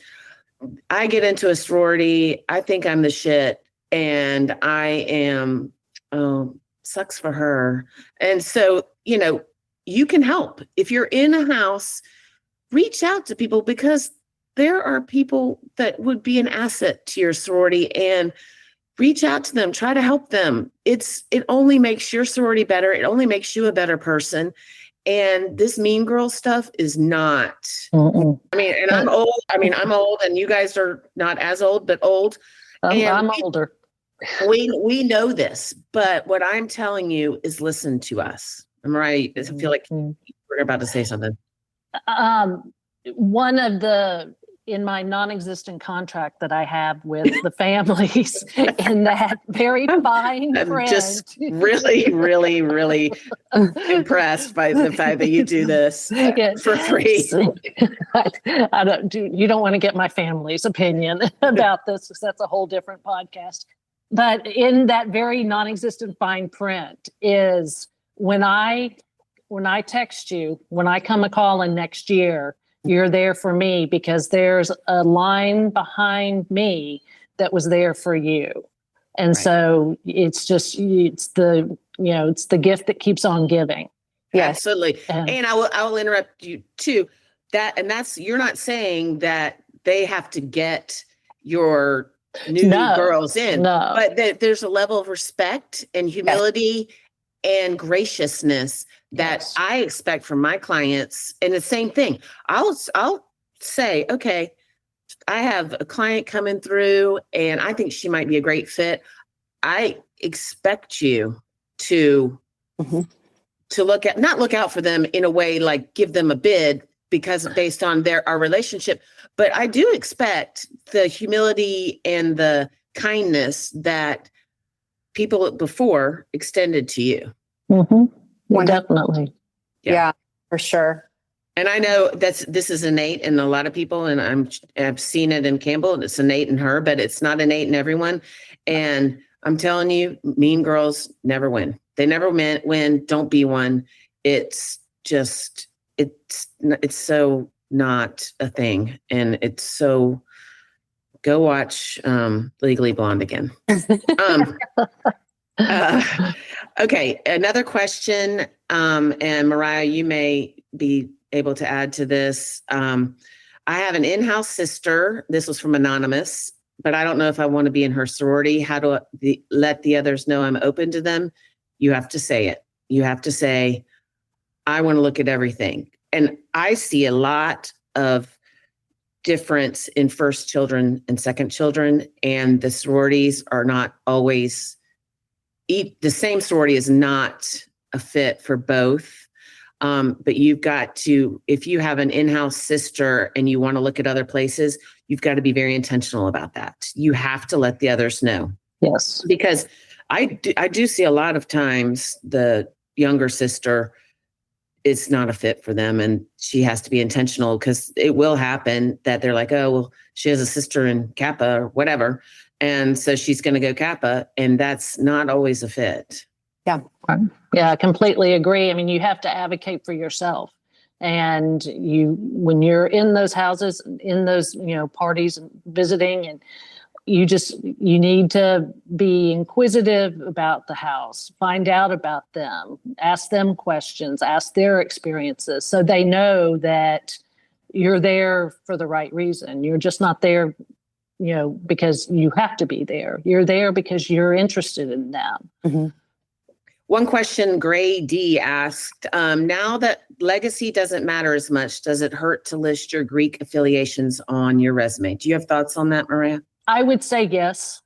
I get into a sorority, I think I'm the shit, and I am, sucks for her. And so, you can help. If you're in a house, reach out to people, because there are people that would be an asset to your sorority, and reach out to them, try to help them. It only makes your sorority better. It only makes you a better person. And this mean girl stuff is not, Mm-mm. I mean, and I'm old. I'm old, and you guys are not as old, but old. I'm older. We know this, but what I'm telling you is listen to us. I'm right. I feel like we're about to say something. One of in my non-existent contract that I have with the families in that very fine print. I'm just really, really, really impressed by the fact that you do this for free. You don't want to get my family's opinion about this, because that's a whole different podcast. But in that very non-existent fine print is when I text you, when I come a calling next year, you're there for me, because there's a line behind me that was there for you. And so it's the gift that keeps on giving. Yes. Absolutely. And I will interrupt you too. That's, you're not saying that they have to get your new girls in, but there's a level of respect and humility and graciousness that I expect from my clients. And the same thing, I'll say, okay, I have a client coming through and I think she might be a great fit. I expect you to not look out for them in a way like give them a bid because based on our relationship, but I do expect the humility and the kindness that people before extended to you. Mm-hmm. Definitely. Yeah, for sure. And I know this is innate in a lot of people, and I've seen it in Campbell, and it's innate in her, but it's not innate in everyone. And I'm telling you, mean girls never win. They never win. Don't be one. It's just, it's so not a thing. And it's so, go watch Legally Blonde again. Okay, another question, and Mariah, you may be able to add to this. I have an in-house sister. This was from Anonymous, but I don't know if I want to be in her sorority. How do I let the others know I'm open to them? You have to say it. You have to say, I want to look at everything. And I see a lot of difference in first children and second children, and the sororities are not always the same sorority is not a fit for both. But you've got to, if you have an in-house sister and you want to look at other places, you've got to be very intentional about that. You have to let the others know. Yes. Because I do see a lot of times the younger sister, it's not a fit for them. And she has to be intentional, because it will happen that they're like, oh, well, she has a sister in Kappa or whatever. And so she's going to go Kappa, and that's not always a fit. Yeah. Yeah, I completely agree. I mean, you have to advocate for yourself. And when you're in those houses, in those, parties and visiting, and you need to be inquisitive about the house, find out about them, ask them questions, ask their experiences, so they know that you're there for the right reason. You're just not there, because you have to be there. You're there because you're interested in them. Mm-hmm. One question Gray D asked, now that legacy doesn't matter as much, does it hurt to list your Greek affiliations on your resume? Do you have thoughts on that, Maria? I would say yes.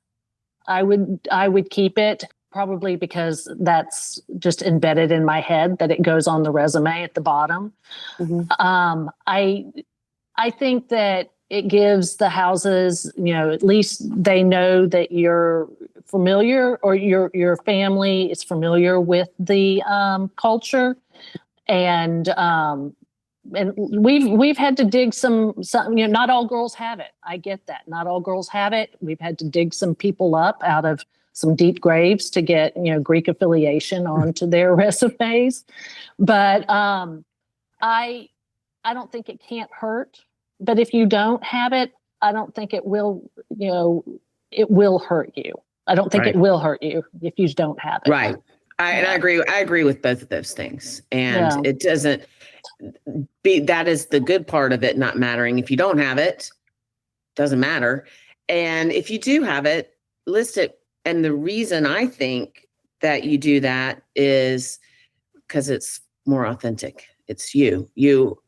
I would keep it, probably because that's just embedded in my head that it goes on the resume at the bottom. Mm-hmm. I think that it gives the houses, at least they know that you're familiar, or your family is familiar with the culture, and we've had to dig some, not all girls have it. I get that. Not all girls have it. We've had to dig some people up out of some deep graves to get, Greek affiliation onto their resumes. But I don't think it can't hurt. But if you don't have it, I don't think it will, it will hurt you. I don't think it will hurt you if you don't have it. Right. And I agree with both of those things. And it doesn't that is the good part of it not mattering. If you don't have it, doesn't matter. And if you do have it, list it. And the reason I think that you do that is because it's more authentic. It's you. You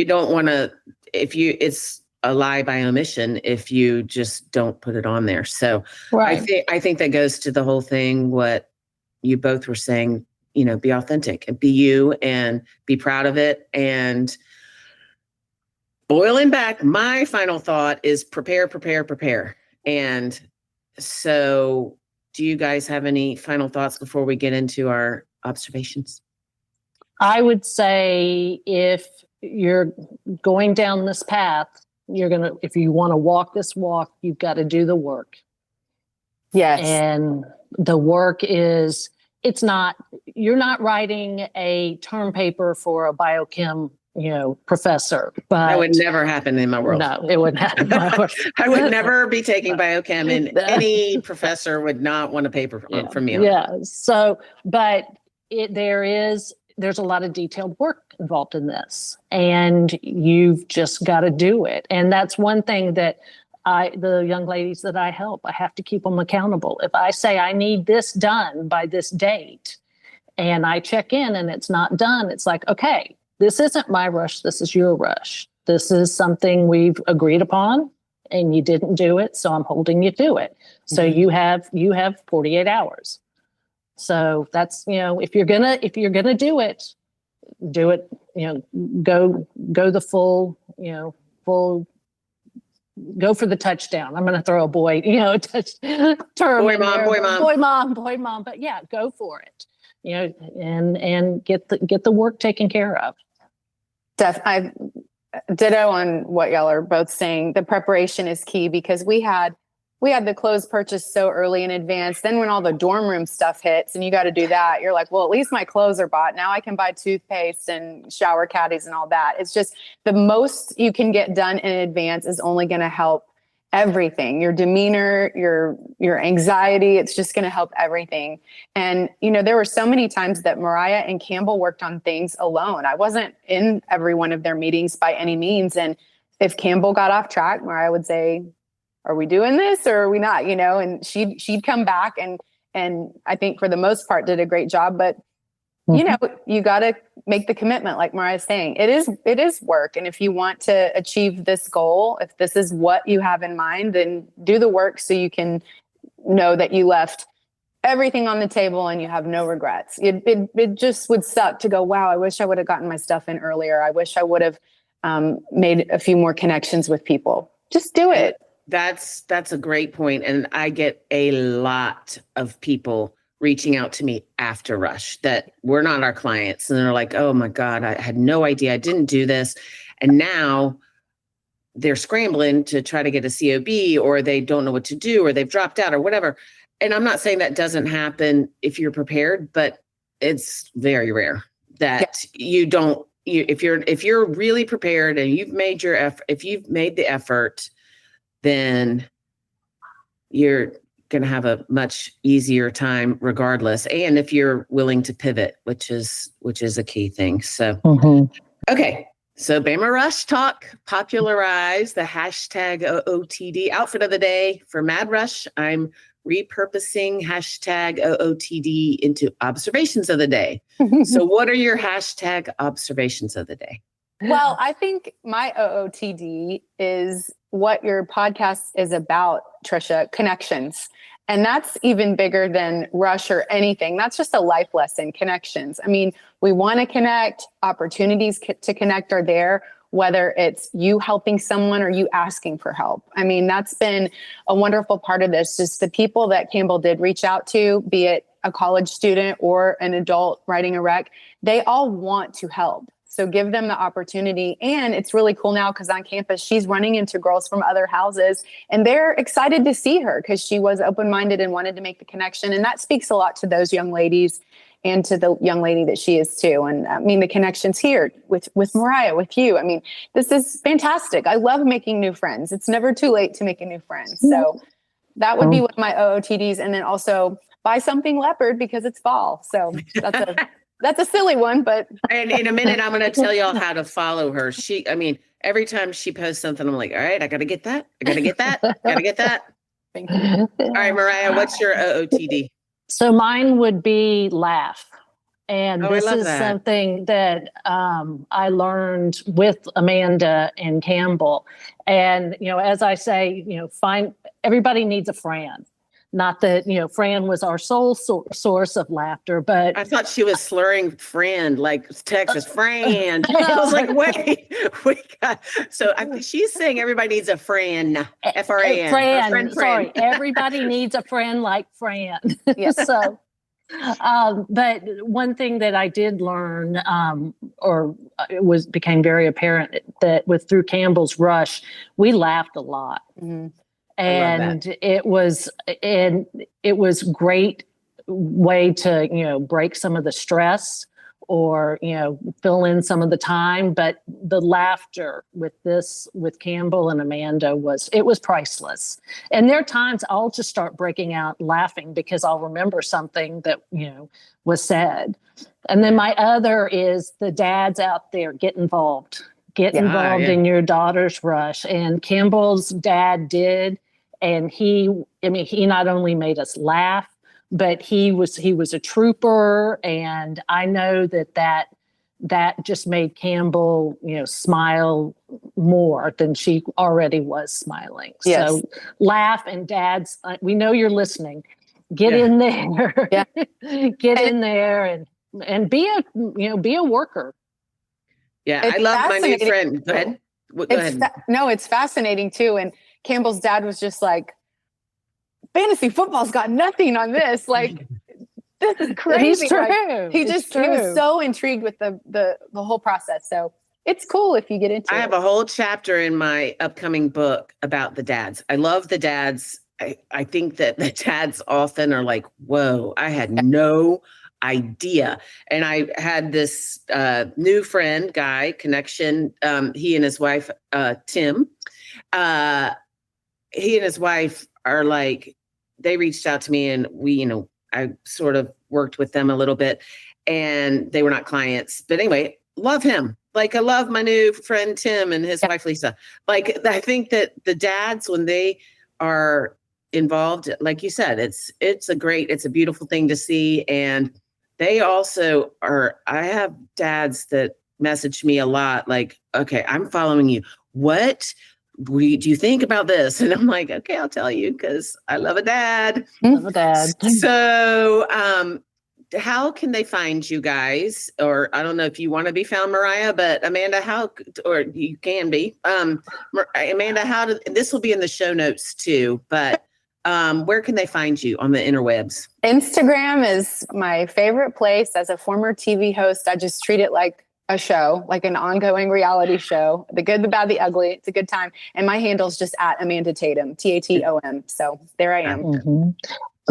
don't want to, it's a lie by omission if you just don't put it on there. So I think that goes to the whole thing, what you both were saying, be authentic and be you and be proud of it. And boiling back, my final thought is prepare. And so do you guys have any final thoughts before we get into our observations? I would say if you're going down this path, if you want to walk this walk, you've got to do the work. Yes. And the work is, you're not writing a term paper for a biochem, professor. But that would never happen in my world. No, it wouldn't happen in my world. I would never be taking biochem, and any professor would not want a paper from me. Yeah. So, but there's a lot of detailed work involved in this, and you've just got to do it. And that's one thing that the young ladies that I help, I have to keep them accountable. If I say I need this done by this date and I check in and it's not done, it's like, okay, this isn't my rush. This is your rush. This is something we've agreed upon and you didn't do it. So I'm holding you to it. So you have 48 hours. So that's, if you're going to do it, go the full, go for the touchdown. I'm going to throw a boy, term. Boy, mom. But yeah, go for it, and get the work taken care of. I ditto on what y'all are both saying. The preparation is key, because we had the clothes purchased so early in advance. Then when all the dorm room stuff hits and you got to do that, you're like, well, at least my clothes are bought. Now I can buy toothpaste and shower caddies and all that. It's just the most you can get done in advance is only going to help everything. Your demeanor, your anxiety, it's just going to help everything. And, there were so many times that Mariah and Campbell worked on things alone. I wasn't in every one of their meetings by any means. And if Campbell got off track, Mariah would say, are we doing this or are we not? And she'd come back and I think for the most part did a great job, but you got to make the commitment. Like Mariah's saying, it is work. And if you want to achieve this goal, if this is what you have in mind, then do the work so you can know that you left everything on the table and you have no regrets. It just would suck to go, wow, I wish I would have gotten my stuff in earlier. I wish I would have made a few more connections with people. Just do it. That's a great point. And I get a lot of people reaching out to me after Rush that were not our clients. And they're like, oh my God, I had no idea. I didn't do this. And now they're scrambling to try to get a COB, or they don't know what to do, or they've dropped out or whatever. And I'm not saying that doesn't happen if you're prepared, but it's very rare that if you're really prepared and you've made your effort, if you've made the effort, then you're going to have a much easier time regardless. And if you're willing to pivot, which is a key thing. So, Okay. So Bama Rush Talk popularized the hashtag OOTD outfit of the day for Mad Rush. I'm repurposing hashtag OOTD into observations of the day. So what are your hashtag observations of the day? Well, I think my OOTD is what your podcast is about, Trisha, connections. And that's even bigger than Rush or anything. That's just a life lesson, connections. I mean, we want to connect, opportunities to connect are there, whether it's you helping someone or you asking for help. I mean, that's been a wonderful part of this. Just the people that Campbell did reach out to, be it a college student or an adult writing a rec, they all want to help. So give them the opportunity. And it's really cool now because on campus, she's running into girls from other houses and they're excited to see her because she was open-minded and wanted to make the connection. And that speaks a lot to those young ladies and to the young lady that she is too. And I mean, the connections here with Mariah, with you. I mean, this is fantastic. I love making new friends. It's never too late to make a new friend. So that would be one of my OOTDs. And then also buy something leopard because it's fall. So that's a silly one, but. And in a minute, I'm going to tell y'all how to follow her. Every time she posts something, I'm like, all right, I got to get that. I got to get that. Got to get that. Thank you. All right, Mariah, what's your OOTD? So mine would be laugh. And this is that. something that I learned with Amanda and Campbell. And, as I say, everybody needs a friend. Not that, Fran was our sole source of laughter, but I thought she was slurring friend, like Texas friend. I was like, wait, she's saying everybody needs a friend, F-R-A-N. Friend. Sorry, everybody needs a friend like Fran. Yes. So, but one thing that I did learn, became very apparent that through Campbell's Rush, we laughed a lot. Mm-hmm. And it was great way to, break some of the stress or, fill in some of the time. But the laughter with Campbell and Amanda was priceless. And there are times I'll just start breaking out laughing because I'll remember something that, was said. And then my other is the dads out there, get involved. Get involved in your daughter's Rush. And Campbell's dad did. And he not only made us laugh, but he was a trooper. And I know that just made Campbell, smile more than she already was smiling. Yes. So laugh, and dads, we know you're listening. Get in there. Yeah. Get in there and be a worker. Yeah, I love my new friend. Go ahead. Go ahead. It's fascinating too. And Campbell's dad was just like, fantasy football's got nothing on this. Like, this is crazy. True. Like, he was so intrigued with the whole process. So it's cool if you get into it. I have a whole chapter in my upcoming book about the dads. I love the dads. I think that the dads often are like, whoa, I had no idea. And I had this new friend, guy, connection. He and his wife, Tim, he and his wife are like, they reached out to me and we, I sort of worked with them a little bit and they were not clients, but anyway, love him. Like I love my new friend, Tim, and his wife, Lisa. Like, I think that the dads, when they are involved, like you said, it's a beautiful thing to see. And they also I have dads that message me a lot, like, okay, I'm following you. What do you think about this? And I'm like, okay, I'll tell you because I love a dad. Love a dad. So how can they find you guys? Or I don't know if you want to be found, Mariah, but Amanda, or you can be. Amanda, this will be in the show notes too, but where can they find you on the interwebs? Instagram is my favorite place. As a former TV host, I just treat it like a show, like an ongoing reality show. The good, the bad, the ugly. It's a good time. And my handle's just at Amanda Tatom, Tatom. So there I am. Mm-hmm.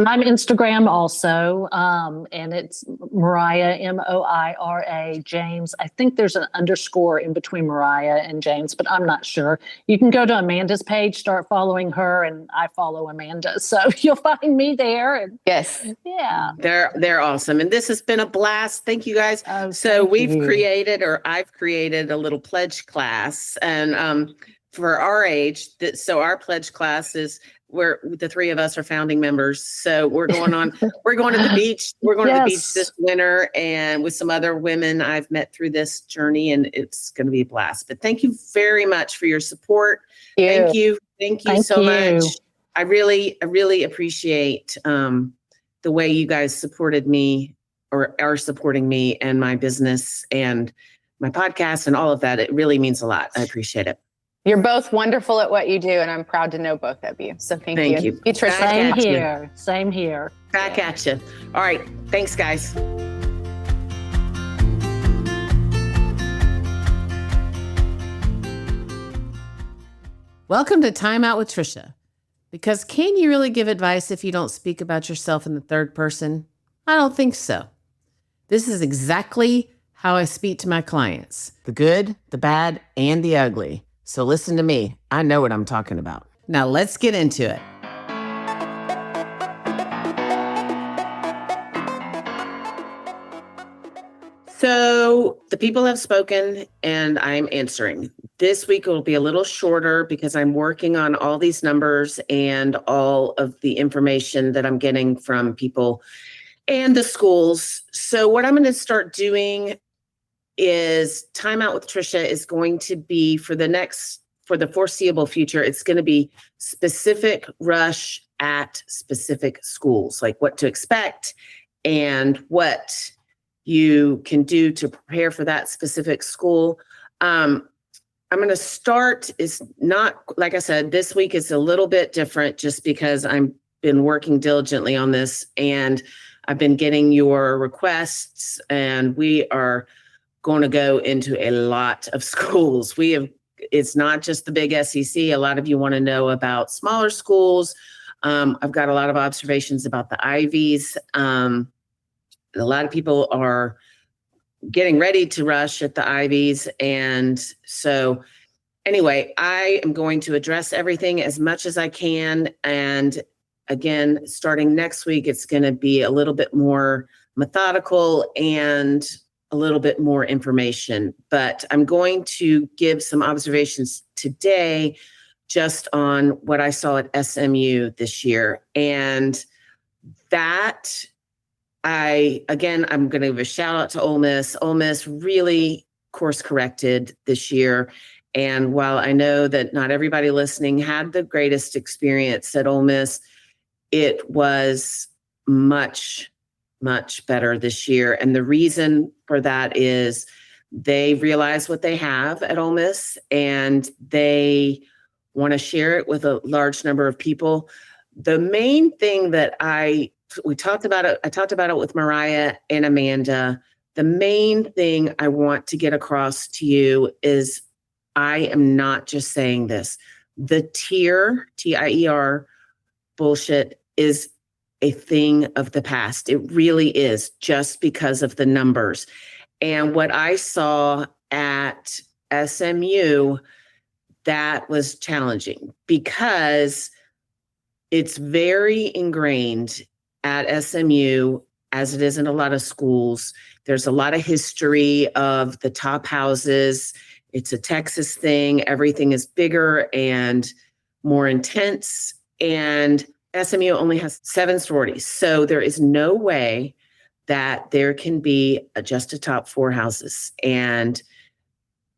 I'm Instagram also, and it's Moira, Moira James. I think there's an underscore in between Mariah and James, but I'm not sure. You can go to Amanda's page, start following her, and I follow Amanda. So you'll find me there. And yes. Yeah. They're awesome. And this has been a blast. Thank you guys. So I've created a little pledge class, and for our age, so our pledge class is where the three of us are founding members. So we're going to the beach. We're going to the beach this winter, and with some other women I've met through this journey, and it's going to be a blast. But thank you very much for your support. Thank you so much. I really appreciate the way you guys supported me or are supporting me and my business and my podcast and all of that. It really means a lot. I appreciate it. You're both wonderful at what you do, and I'm proud to know both of you. So thank you. Tricia. Same here. Back at you. All right. Thanks, guys. Welcome to Time Out with Tricia. Because can you really give advice if you don't speak about yourself in the third person? I don't think so. This is exactly how I speak to my clients. The good, the bad, and the ugly. So listen to me. I know what I'm talking about. Now let's get into it. So the people have spoken and I'm answering. This week will be a little shorter because I'm working on all these numbers and all of the information that I'm getting from people and the schools. So what I'm going to start doing is Time Out with Tricia is going to be for the foreseeable future. It's going to be specific rush at specific schools, like what to expect and what you can do to prepare for that specific school. I'm going to start is not, like I said, this week is a little bit different just because I've been working diligently on this and I've been getting your requests and we are going to go into a lot of schools. It's not just the big SEC. A lot of you want to know about smaller schools. I've got a lot of observations about the Ivies. A lot of people are getting ready to rush at the Ivies. And so anyway, I am going to address everything as much as I can. And again, starting next week, it's going to be a little bit more methodical and a little bit more information, but I'm going to give some observations today just on what I saw at SMU this year. And that I'm going to give a shout out to Ole Miss. Ole Miss really course corrected this year. And while I know that not everybody listening had the greatest experience at Ole Miss, it was much better this year. And the reason for that is they realize what they have at Ole Miss and they want to share it with a large number of people. The main thing that I talked about it with Mariah and Amanda. The main thing I want to get across to you is I am not just saying this. The TIER bullshit is a thing of the past. It really is, just because of the numbers. And what I saw at SMU, that was challenging because it's very ingrained at SMU, as it is in a lot of schools. There's a lot of history of the top houses. It's a Texas thing. Everything is bigger and more intense. And SMU only has 7 sororities. So there is no way that there can be just a top 4 houses. And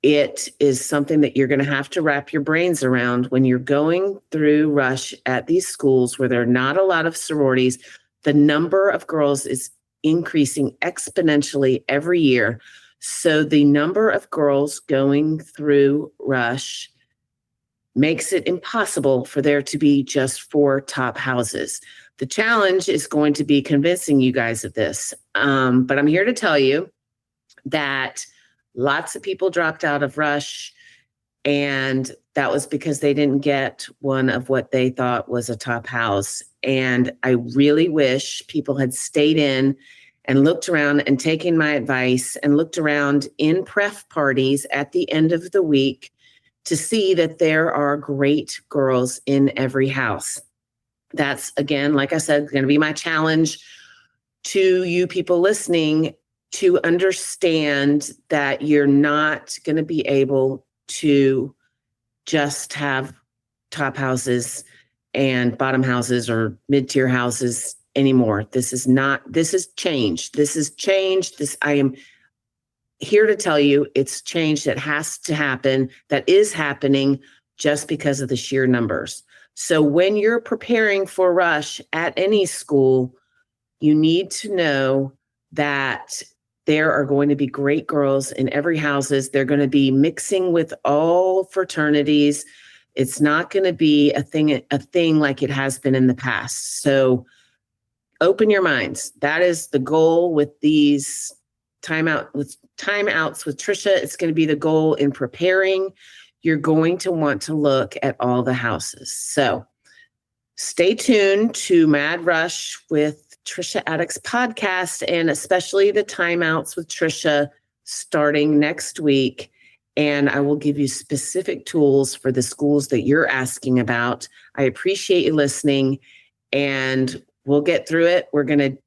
it is something that you're going to have to wrap your brains around when you're going through rush at these schools where there are not a lot of sororities. The number of girls is increasing exponentially every year. So the number of girls going through rush makes it impossible for there to be just 4 top houses. The challenge is going to be convincing you guys of this. But I'm here to tell you that lots of people dropped out of rush, and that was because they didn't get one of what they thought was a top house. And I really wish people had stayed in and looked around and taken my advice and looked around in pref parties at the end of the week to see that there are great girls in every house. That's, again, like I said, going to be my challenge to you people listening, to understand that you're not going to be able to just have top houses and bottom houses or mid-tier houses anymore. This is changed. I am here to tell you it's change that has to happen, that is happening just because of the sheer numbers. So when you're preparing for rush at any school, you need to know that there are going to be great girls in every houses. They're going to be mixing with all fraternities. It's not going to be a thing like it has been in the past. So open your minds. That is the goal with these timeouts with Trisha. It's going to be the goal in preparing. You're going to want to look at all the houses. So stay tuned to Mad Rush with Trisha Attuck's podcast, and especially the timeouts with Trisha starting next week. And I will give you specific tools for the schools that you're asking about. I appreciate you listening, and we'll get through it. I'm going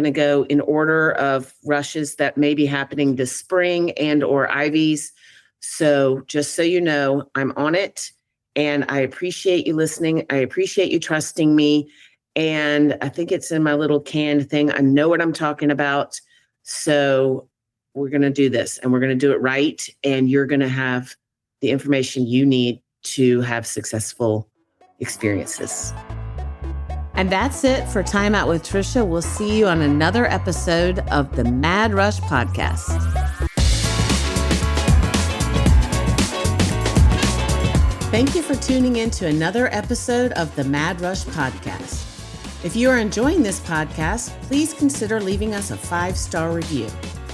to go in order of rushes that may be happening this spring and or Ivies. So just so you know, I'm on it, and I appreciate you listening. I appreciate you trusting me. And I think it's in my little canned thing. I know what I'm talking about. So we're going to do this, and we're going to do it right. And you're going to have the information you need to have successful experiences. And that's it for Time Out with Trisha. We'll see you on another episode of the Mad Rush podcast. Thank you for tuning in to another episode of the Mad Rush podcast. If you are enjoying this podcast, please consider leaving us a 5-star review.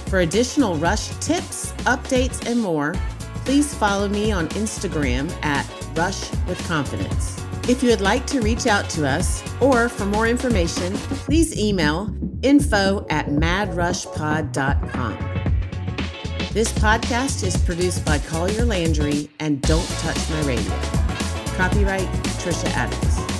For additional Rush tips, updates, and more, please follow me on Instagram at Rush with Confidence. If you would like to reach out to us or for more information, please email info@madrushpod.com. This podcast is produced by Collier Landry and Don't Touch My Radio. Copyright Trisha Attuck.